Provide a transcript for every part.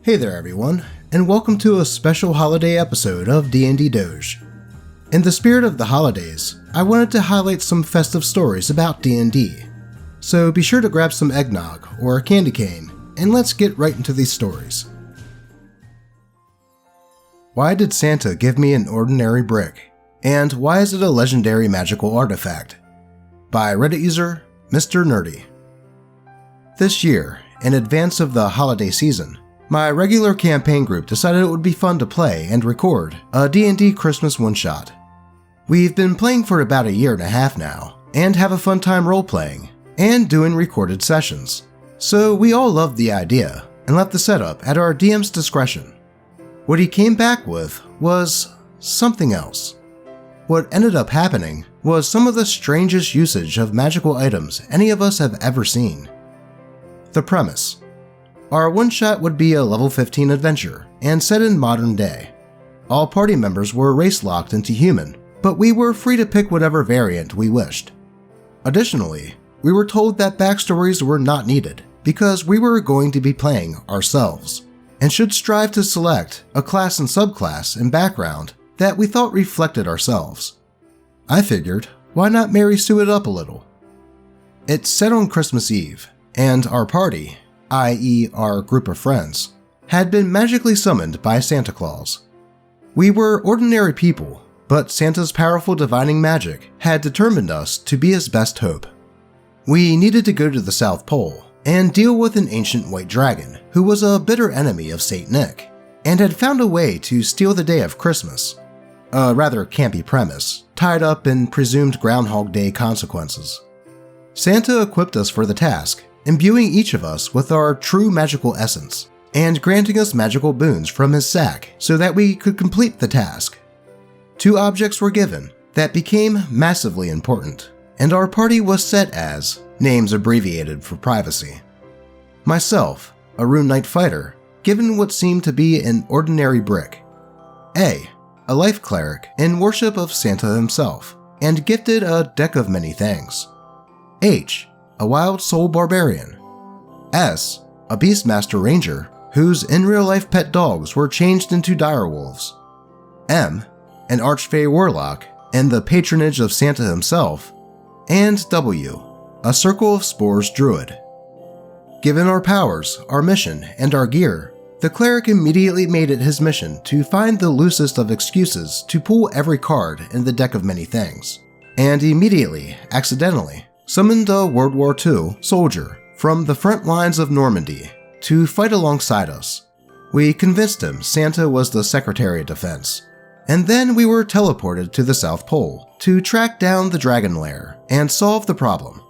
Hey there everyone, and welcome to a special holiday episode of DnD Doge. In the spirit of the holidays, I wanted to highlight some festive stories about D&D. So be sure to grab some eggnog or a candy cane, and let's get right into these stories. Why did Santa give me an ordinary brick? And why is it a legendary magical artifact? By Reddit user, Mr. Nerdy. This year, in advance of the holiday season, my regular campaign group decided it would be fun to play and record a D&D Christmas one-shot. We've been playing for about a year and a half now, and have a fun time role-playing, and doing recorded sessions. So we all loved the idea, and left the setup at our DM's discretion. What he came back with was something else. What ended up happening was some of the strangest usage of magical items any of us have ever seen. The premise. Our one-shot would be a level 15 adventure, and set in modern day. All party members were race-locked into human, but we were free to pick whatever variant we wished. Additionally, we were told that backstories were not needed, because we were going to be playing ourselves, and should strive to select a class and subclass and background that we thought reflected ourselves. I figured, why not Mary Sue it up a little? It's set on Christmas Eve, and our party, i.e. our group of friends, had been magically summoned by Santa Claus. We were ordinary people, but Santa's powerful divining magic had determined us to be his best hope. We needed to go to the South Pole and deal with an ancient white dragon who was a bitter enemy of Saint Nick, and had found a way to steal the day of Christmas. A rather campy premise, tied up in presumed Groundhog Day consequences. Santa equipped us for the task, imbuing each of us with our true magical essence, and granting us magical boons from his sack so that we could complete the task. 2 objects were given that became massively important, and our party was set as names abbreviated for privacy. Myself, a Rune Knight fighter, given what seemed to be an ordinary brick. A life cleric in worship of Santa himself, and gifted a deck of many things. H, a wild soul barbarian. S, a beastmaster ranger whose in real life pet dogs were changed into direwolves. M, an archfey warlock and the patronage of Santa himself. And W, a circle of spores druid. Given our powers, our mission, and our gear, the cleric immediately made it his mission to find the loosest of excuses to pull every card in the deck of many things, and immediately, accidentally, summoned a World War II soldier from the front lines of Normandy to fight alongside us. We convinced him Santa was the Secretary of Defense, and then we were teleported to the South Pole to track down the dragon lair and solve the problem.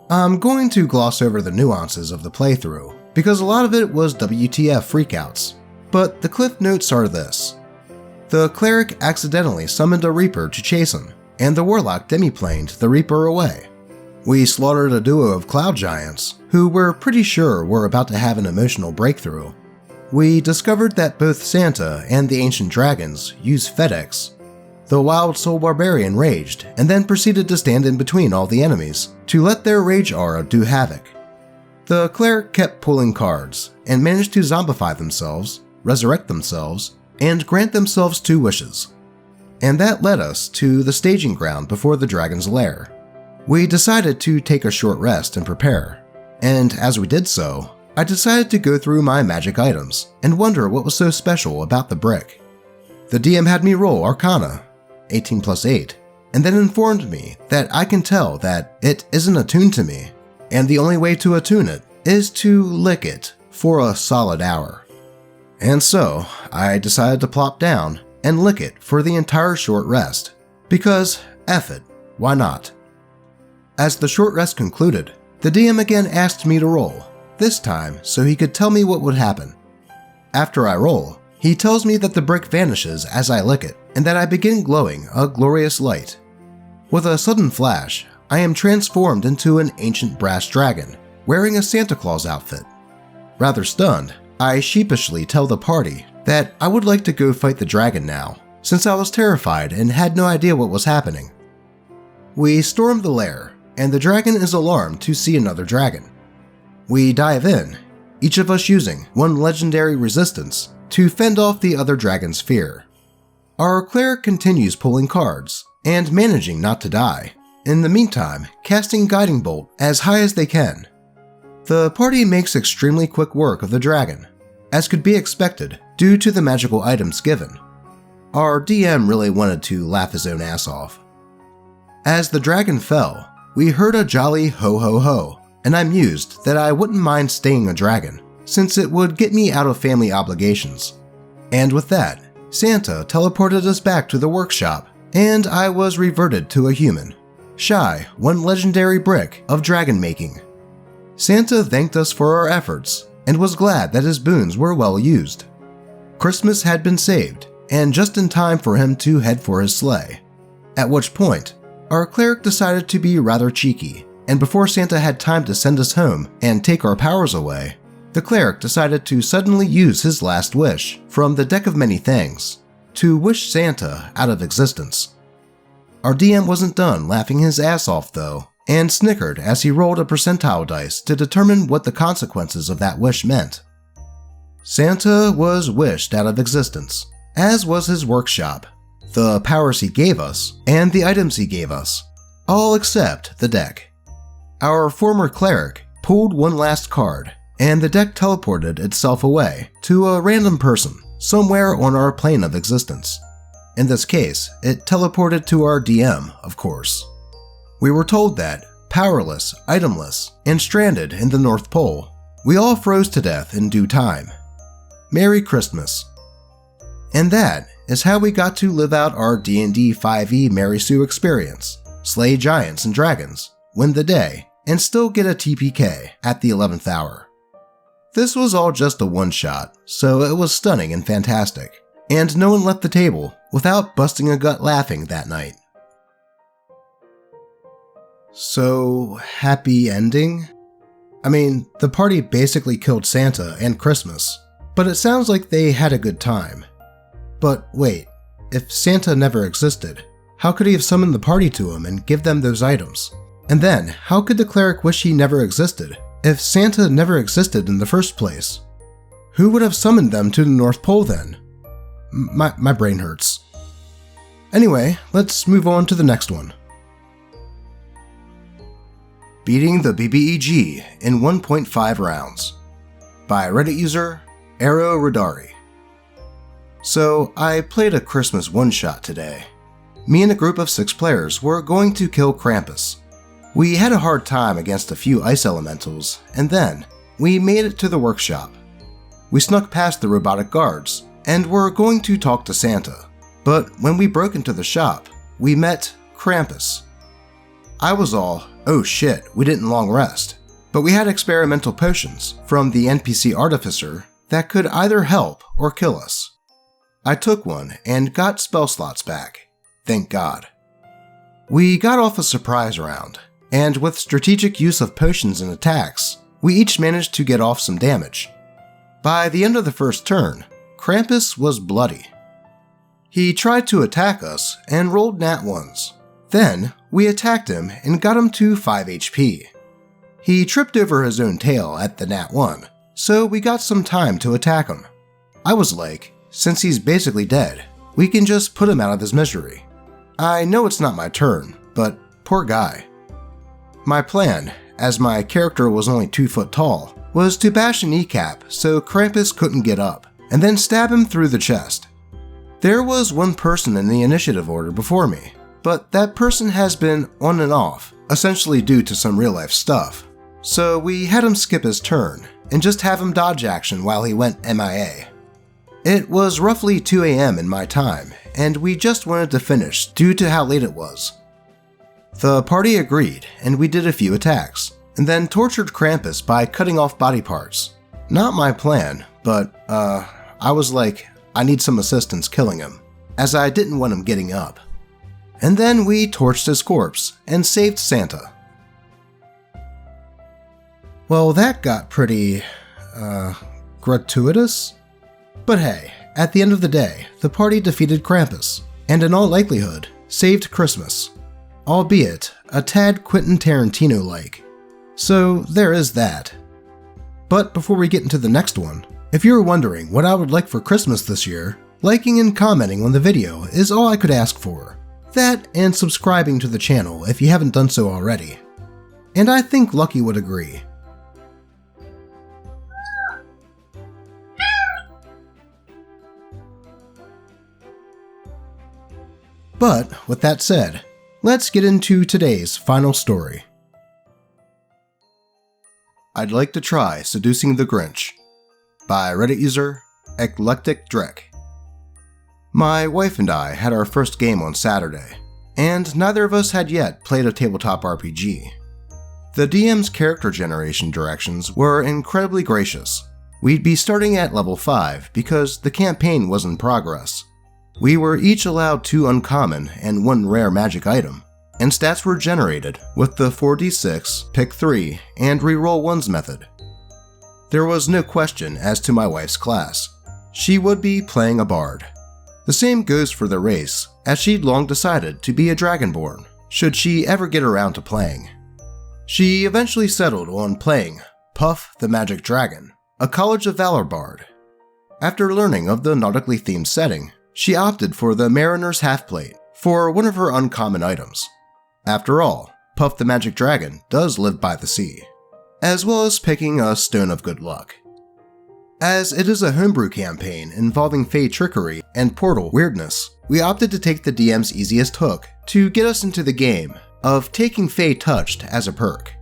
I'm going to gloss over the nuances of the playthrough, because a lot of it was WTF freakouts, but the cliff notes are this. The cleric accidentally summoned a Reaper to chase him, and the warlock demiplaned the Reaper away. We slaughtered a duo of cloud giants, who we're pretty sure were about to have an emotional breakthrough. We discovered that both Santa and the ancient dragons use FedEx. The wild soul barbarian raged, and then proceeded to stand in between all the enemies to let their rage aura do havoc. The cleric kept pulling cards, and managed to zombify themselves, resurrect themselves, and grant themselves 2 wishes. And that led us to the staging ground before the dragon's lair. We decided to take a short rest and prepare, and as we did so, I decided to go through my magic items and wonder what was so special about the brick. The DM had me roll Arcana, 18 plus 8, and then informed me that I can tell that it isn't attuned to me, and the only way to attune it is to lick it for a solid hour. And so, I decided to plop down and lick it for the entire short rest, because F it, why not? As the short rest concluded, the DM again asked me to roll, this time so he could tell me what would happen. After I roll, he tells me that the brick vanishes as I lick it, and that I begin glowing a glorious light. With a sudden flash, I am transformed into an ancient brass dragon, wearing a Santa Claus outfit. Rather stunned, I sheepishly tell the party that I would like to go fight the dragon now, since I was terrified and had no idea what was happening. We storm the lair, and the dragon is alarmed to see another dragon. We dive in, each of us using one legendary resistance to fend off the other dragon's fear. Our cleric continues pulling cards and managing not to die, in the meantime casting Guiding Bolt as high as they can. The party makes extremely quick work of the dragon, as could be expected due to the magical items given. Our DM really wanted to laugh his own ass off. As the dragon fell, we heard a jolly ho ho ho, and I mused that I wouldn't mind staying a dragon, since it would get me out of family obligations. And with that, Santa teleported us back to the workshop, and I was reverted to a human, shy one legendary brick of dragon making. Santa thanked us for our efforts, and was glad that his boons were well used. Christmas had been saved, and just in time for him to head for his sleigh. At which point, our cleric decided to be rather cheeky, and before Santa had time to send us home and take our powers away, the cleric decided to suddenly use his last wish from the deck of many things to wish Santa out of existence. Our DM wasn't done laughing his ass off though, and snickered as he rolled a percentile dice to determine what the consequences of that wish meant. Santa was wished out of existence, as was his workshop, the powers he gave us, and the items he gave us, all except the deck. Our former cleric pulled one last card, and the deck teleported itself away to a random person somewhere on our plane of existence. In this case, it teleported to our DM, of course. We were told that, powerless, itemless, and stranded in the North Pole, we all froze to death in due time. Merry Christmas. And that is how we got to live out our D&D 5e Mary Sue experience, slay giants and dragons, win the day, and still get a TPK at the 11th hour. This was all just a one-shot, so it was stunning and fantastic, and no one left the table without busting a gut laughing that night. So, happy ending? I mean, the party basically killed Santa and Christmas, but it sounds like they had a good time. But wait, if Santa never existed, how could he have summoned the party to him and give them those items? And then, how could the cleric wish he never existed, if Santa never existed in the first place? Who would have summoned them to the North Pole then? My brain hurts. Anyway, let's move on to the next one. Beating the BBEG in 1.5 rounds by Reddit user Arrow Radari. So, I played a Christmas one-shot today. Me and a group of 6 players were going to kill Krampus. We had a hard time against a few ice elementals, and then we made it to the workshop. We snuck past the robotic guards, and were going to talk to Santa. But when we broke into the shop, we met Krampus. I was all, oh shit, we didn't long rest. But we had experimental potions from the NPC Artificer that could either help or kill us. I took one and got spell slots back. Thank God. We got off a surprise round, and with strategic use of potions and attacks, we each managed to get off some damage. By the end of the first turn, Krampus was bloody. He tried to attack us and rolled nat 1s. Then, we attacked him and got him to 5 HP. He tripped over his own tail at the nat 1, so we got some time to attack him. I was like, since he's basically dead, we can just put him out of his misery. I know it's not my turn, but poor guy. My plan, as my character was only 2 foot tall, was to bash a kneecap so Krampus couldn't get up, and then stab him through the chest. There was one person in the initiative order before me, but that person has been on and off, essentially due to some real life stuff, so we had him skip his turn, and just have him dodge action while he went MIA. It was roughly 2 AM in my time, and we just wanted to finish due to how late it was. The party agreed, and we did a few attacks, and then tortured Krampus by cutting off body parts. Not my plan, but, I was like, I need some assistance killing him, as I didn't want him getting up. And then we torched his corpse, and saved Santa. Well, that got pretty, gratuitous? But hey, at the end of the day, the party defeated Krampus, and in all likelihood, saved Christmas. Albeit, a tad Quentin Tarantino-like. So there is that. But before we get into the next one, if you're wondering what I would like for Christmas this year, liking and commenting on the video is all I could ask for. That and subscribing to the channel if you haven't done so already. And I think Lucky would agree. But with that said, let's get into today's final story. I'd like to try Seducing the Grinch by Reddit user Eclectic Drek. My wife and I had our first game on Saturday, and neither of us had yet played a tabletop RPG. The DM's character generation directions were incredibly gracious. We'd be starting at level 5 because the campaign was in progress. We were each allowed 2 uncommon and 1 rare magic item, and stats were generated with the 4d6, pick 3, and reroll 1s method. There was no question as to my wife's class. She would be playing a bard. The same goes for the race, as she'd long decided to be a dragonborn, should she ever get around to playing. She eventually settled on playing Puff the Magic Dragon, a College of Valor bard. After learning of the nautically themed setting, she opted for the Mariner's Half-Plate for one of her uncommon items. After all, Puff the Magic Dragon does live by the sea, as well as picking a Stone of Good Luck. As it is a homebrew campaign involving Fey trickery and portal weirdness, we opted to take the DM's easiest hook to get us into the game of taking Fey Touched as a perk.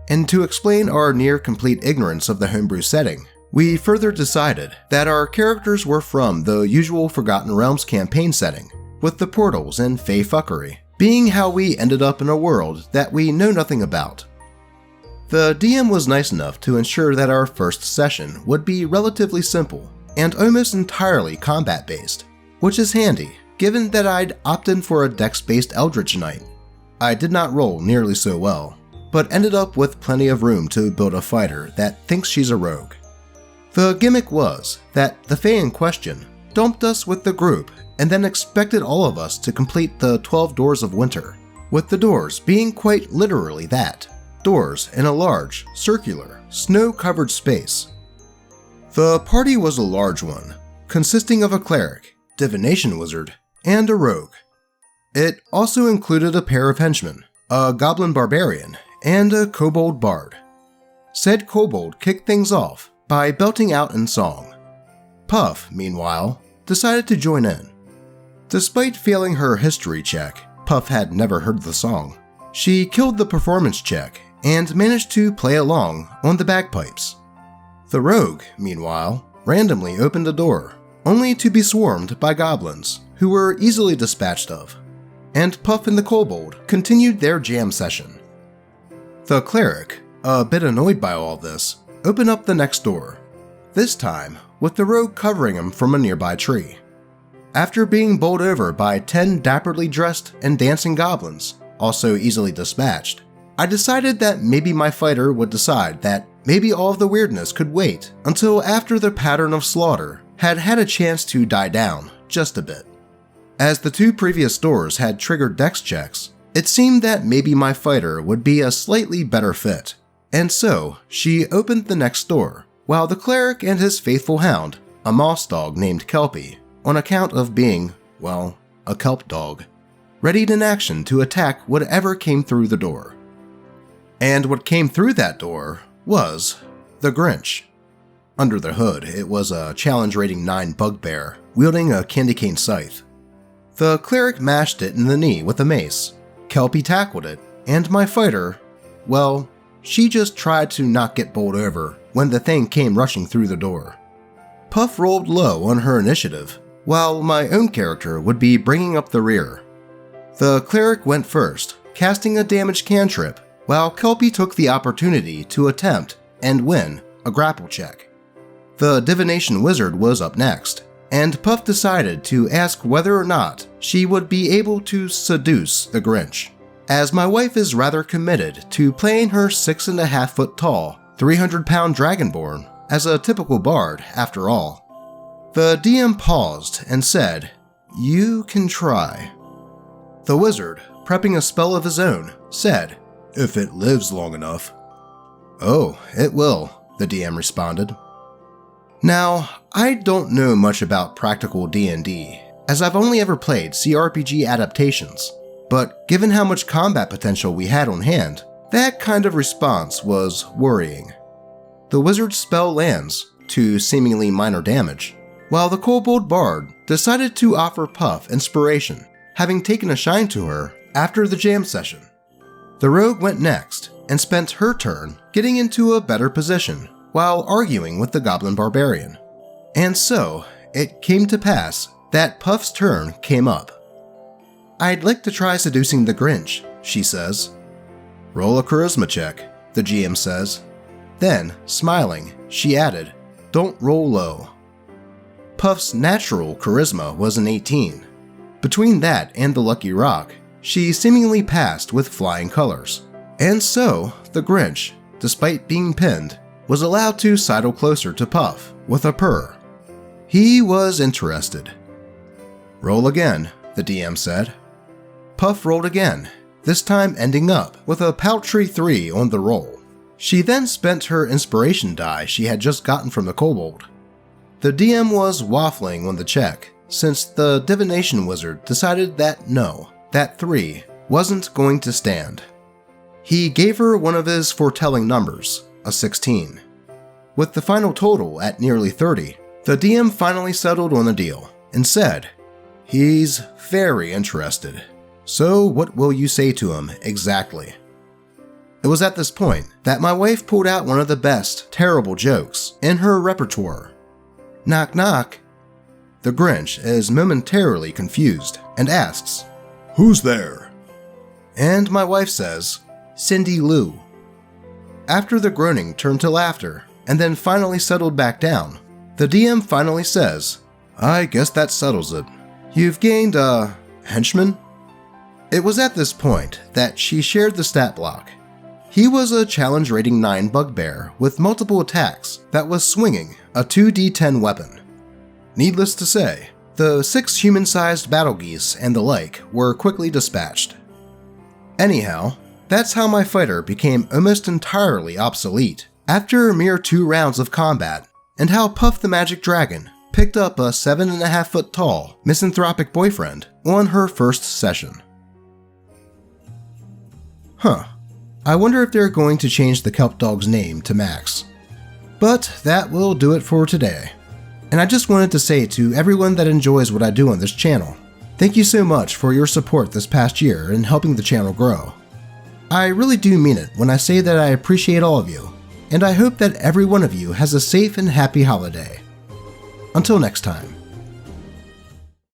And to explain our near-complete ignorance of the homebrew setting, we further decided that our characters were from the usual Forgotten Realms campaign setting, with the portals and Fey fuckery being how we ended up in a world that we know nothing about. The DM was nice enough to ensure that our first session would be relatively simple and almost entirely combat-based, which is handy given that I'd opted for a dex-based Eldritch Knight. I did not roll nearly so well, but ended up with plenty of room to build a fighter that thinks she's a rogue. The gimmick was that the Fae in question dumped us with the group and then expected all of us to complete the 12 Doors of Winter, with the doors being quite literally that, doors in a large, circular, snow-covered space. The party was a large one, consisting of a cleric, divination wizard, and a rogue. It also included a pair of henchmen, a goblin barbarian, and a kobold bard. Said kobold kicked things off by belting out in song. Puff, meanwhile, decided to join in. Despite failing her history check, Puff had never heard the song. She killed the performance check and managed to play along on the bagpipes. The rogue, meanwhile, randomly opened a door, only to be swarmed by goblins, who were easily dispatched of, and Puff and the kobold continued their jam session. The cleric, a bit annoyed by all this, opened up the next door, this time with the rogue covering him from a nearby tree. After being bowled over by 10 dapperly dressed and dancing goblins, also easily dispatched, I decided that maybe my fighter would decide that maybe all of the weirdness could wait until after the pattern of slaughter had had a chance to die down just a bit. As the 2 previous doors had triggered dex checks, it seemed that maybe my fighter would be a slightly better fit, and so she opened the next door, while the cleric and his faithful hound, a moss dog named Kelpie, on account of being, well, a kelp dog, readied in action to attack whatever came through the door. And what came through that door was the Grinch. Under the hood, it was a challenge rating 9 bugbear, wielding a candy cane scythe. The cleric mashed it in the knee with a mace, Kelpie tackled it, and my fighter, well, she just tried to not get bowled over when the thing came rushing through the door. Puff rolled low on her initiative, while my own character would be bringing up the rear. The cleric went first, casting a damage cantrip, while Kelpie took the opportunity to attempt and win a grapple check. The divination wizard was up next, and Puff decided to ask whether or not she would be able to seduce the Grinch, as my wife is rather committed to playing her 6.5 foot tall, 300-pound dragonborn as a typical bard after all. The DM paused and said, "You can try." The wizard, prepping a spell of his own, said, "If it lives long enough." "Oh, it will," the DM responded. Now, I don't know much about practical D&D, as I've only ever played CRPG adaptations, but given how much combat potential we had on hand, that kind of response was worrying. The wizard's spell lands, to seemingly minor damage, while the kobold bard decided to offer Puff inspiration, having taken a shine to her after the jam session. The rogue went next and spent her turn getting into a better position while arguing with the goblin barbarian. And so, it came to pass that Puff's turn came up. "I'd like to try seducing the Grinch," she says. "Roll a charisma check," the GM says. Then, smiling, she added, "Don't roll low." Puff's natural charisma was an 18. Between that and the lucky rock, she seemingly passed with flying colors. And so, the Grinch, despite being pinned, was allowed to sidle closer to Puff with a purr. He was interested. "Roll again," the DM said. Puff rolled again, this time ending up with a paltry 3 on the roll. She then spent her inspiration die she had just gotten from the kobold. The DM was waffling on the check, since the divination wizard decided that no, that 3 wasn't going to stand. He gave her one of his foretelling numbers, a 16. With the final total at nearly 30, the DM finally settled on the deal and said, "He's very interested. So what will you say to him exactly?" It was at this point that my wife pulled out one of the best terrible jokes in her repertoire. "Knock knock." The Grinch is momentarily confused and asks, "Who's there?" And my wife says, "Cindy Lou." After the groaning turned to laughter and then finally settled back down, the DM finally says, "I guess that settles it. You've gained a henchman?" It was at this point that she shared the stat block. He was a challenge rating 9 bugbear with multiple attacks that was swinging a 2d10 weapon. Needless to say, the 6 human-sized battle geese and the like were quickly dispatched. Anyhow, that's how my fighter became almost entirely obsolete after a mere 2 rounds of combat, and how Puff the Magic Dragon picked up a 7.5 foot tall misanthropic boyfriend on her first session. I wonder if they're going to change the Kelp Dog's name to Max. But that will do it for today. And I just wanted to say to everyone that enjoys what I do on this channel, thank you so much for your support this past year in helping the channel grow. I really do mean it when I say that I appreciate all of you, and I hope that every one of you has a safe and happy holiday. Until next time.